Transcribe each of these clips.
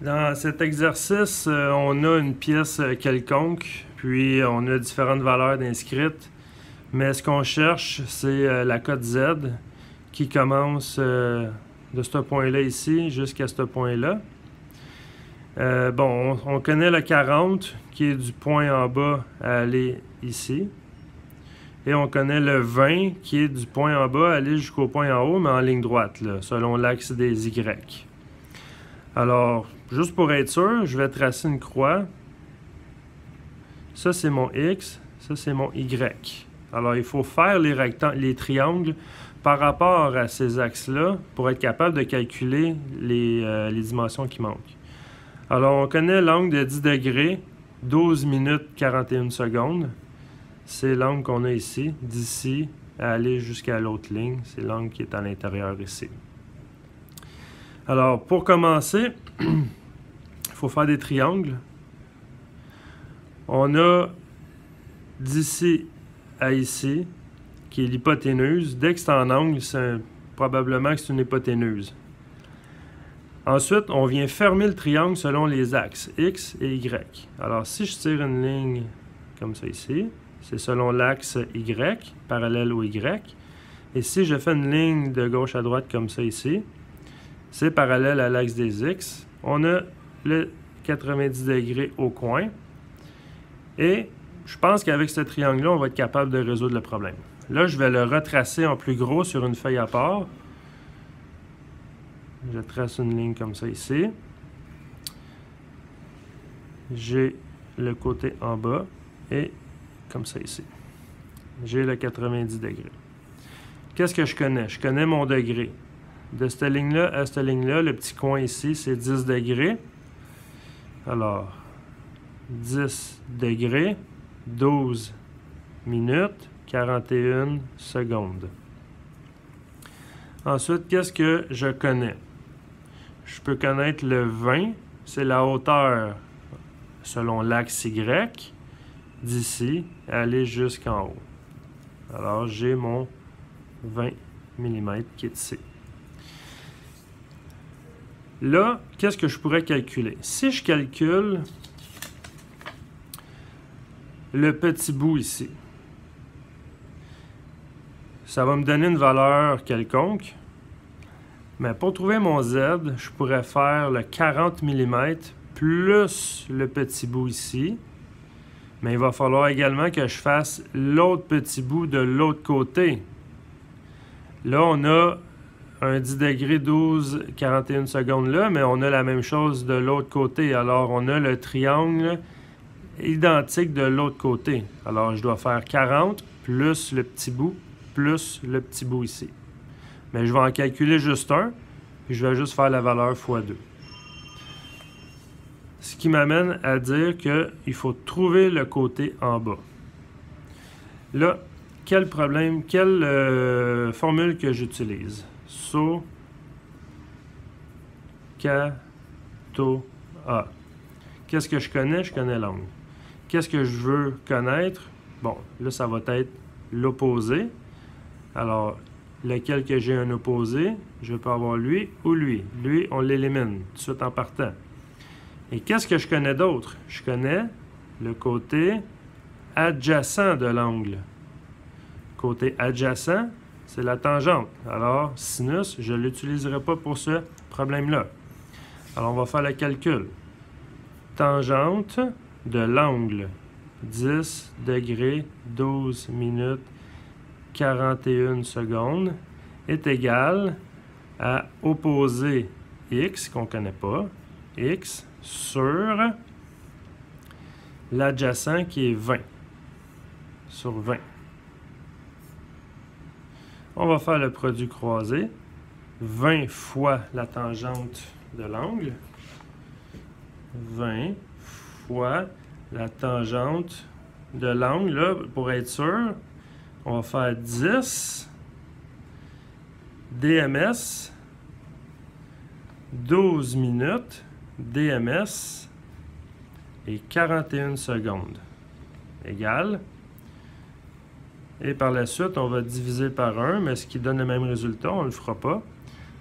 Dans cet exercice, on a une pièce quelconque, puis on a différentes valeurs inscrites, mais ce qu'on cherche, c'est la cote Z qui commence de ce point-là ici jusqu'à ce point-là. On connaît le 40 qui est du point en bas à aller ici. Et on connaît le 20 qui est du point en bas à aller jusqu'au point en haut, mais en ligne droite, là, selon l'axe des Y. Alors, juste pour être sûr, je vais tracer une croix. Ça, c'est mon X. Ça, c'est mon Y. Alors, il faut faire les triangles par rapport à ces axes-là pour être capable de calculer les dimensions qui manquent. Alors, on connaît l'angle de 10 degrés, 12 minutes 41 secondes. C'est l'angle qu'on a ici, d'ici à aller jusqu'à l'autre ligne. C'est l'angle qui est à l'intérieur ici. Alors, pour commencer, il faut faire des triangles. On a d'ici à ici, qui est l'hypoténuse. Dès que c'est en angle, probablement que c'est une hypoténuse. Ensuite, on vient fermer le triangle selon les axes X et Y. Alors, si je tire une ligne comme ça ici, c'est selon l'axe Y, parallèle au Y. Et si je fais une ligne de gauche à droite comme ça ici, c'est parallèle à l'axe des X. On a le 90 degrés au coin. Et je pense qu'avec ce triangle-là, on va être capable de résoudre le problème. Là, je vais le retracer en plus gros sur une feuille à part. Je trace une ligne comme ça ici. J'ai le côté en bas et comme ça ici. J'ai le 90 degrés. Qu'est-ce que je connais? Je connais mon degré. De cette ligne-là à cette ligne-là, le petit coin ici, c'est 10 degrés. Alors, 10 degrés, 12 minutes, 41 secondes. Ensuite, qu'est-ce que je connais? Je peux connaître le 20, c'est la hauteur selon l'axe Y, d'ici à aller jusqu'en haut. Alors, j'ai mon 20 mm qui est ici. Là, qu'est-ce que je pourrais calculer? Si je calcule le petit bout ici, ça va me donner une valeur quelconque. Mais pour trouver mon Z, je pourrais faire le 40 mm plus le petit bout ici. Mais il va falloir également que je fasse l'autre petit bout de l'autre côté. Là, on a un 10 degrés 12, 41 secondes là, mais on a la même chose de l'autre côté. Alors, on a le triangle identique de l'autre côté. Alors, je dois faire 40 plus le petit bout ici. Mais je vais en calculer juste un, puis je vais juste faire la valeur x 2. Ce qui m'amène à dire qu'il faut trouver le côté en bas. Là, quelle formule que j'utilise? A. Qu'est-ce que je connais? Je connais l'angle. Qu'est-ce que je veux connaître? Bon, là, ça va être l'opposé. Alors, lequel que j'ai un opposé, je peux avoir lui ou lui. Lui, on l'élimine tout de suite en partant. Et qu'est-ce que je connais d'autre? Je connais le côté adjacent de l'angle. Côté adjacent, c'est la tangente. Alors, sinus, je ne l'utiliserai pas pour ce problème-là. Alors, on va faire le calcul. Tangente de l'angle, 10 degrés, 12 minutes, 41 secondes, est égal à opposé x, qu'on ne connaît pas, x, sur l'adjacent qui est 20, sur 20. On va faire le produit croisé, 20 fois la tangente de l'angle, 20 fois la tangente de l'angle, là, pour être sûr, on va faire 10 DMS, 12 minutes DMS et 41 secondes égale. Et par la suite, on va diviser par 1, mais ce qui donne le même résultat, on ne le fera pas.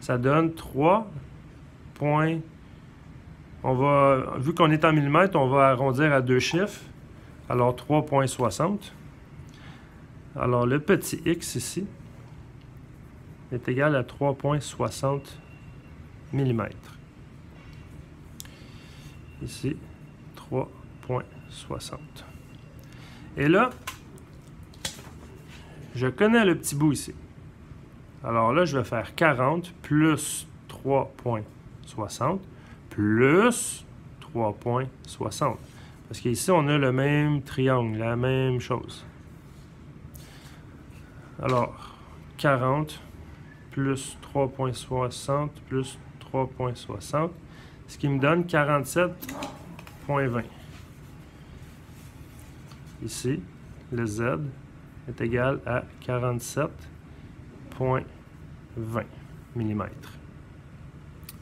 Ça donne 3,3 vu qu'on est en millimètres, on va arrondir à deux chiffres. Alors 3,60. Alors le petit x ici est égal à 3,60 mm. Ici, 3,60. Et là, je connais le petit bout ici. Alors là, je vais faire 40 plus 3,60 plus 3,60. Parce qu'ici, on a le même triangle, la même chose. Alors, 40 plus 3,60 plus 3,60, ce qui me donne 47,20. Ici, le Z est égal à 47,20 mm.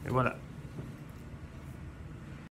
Et voilà.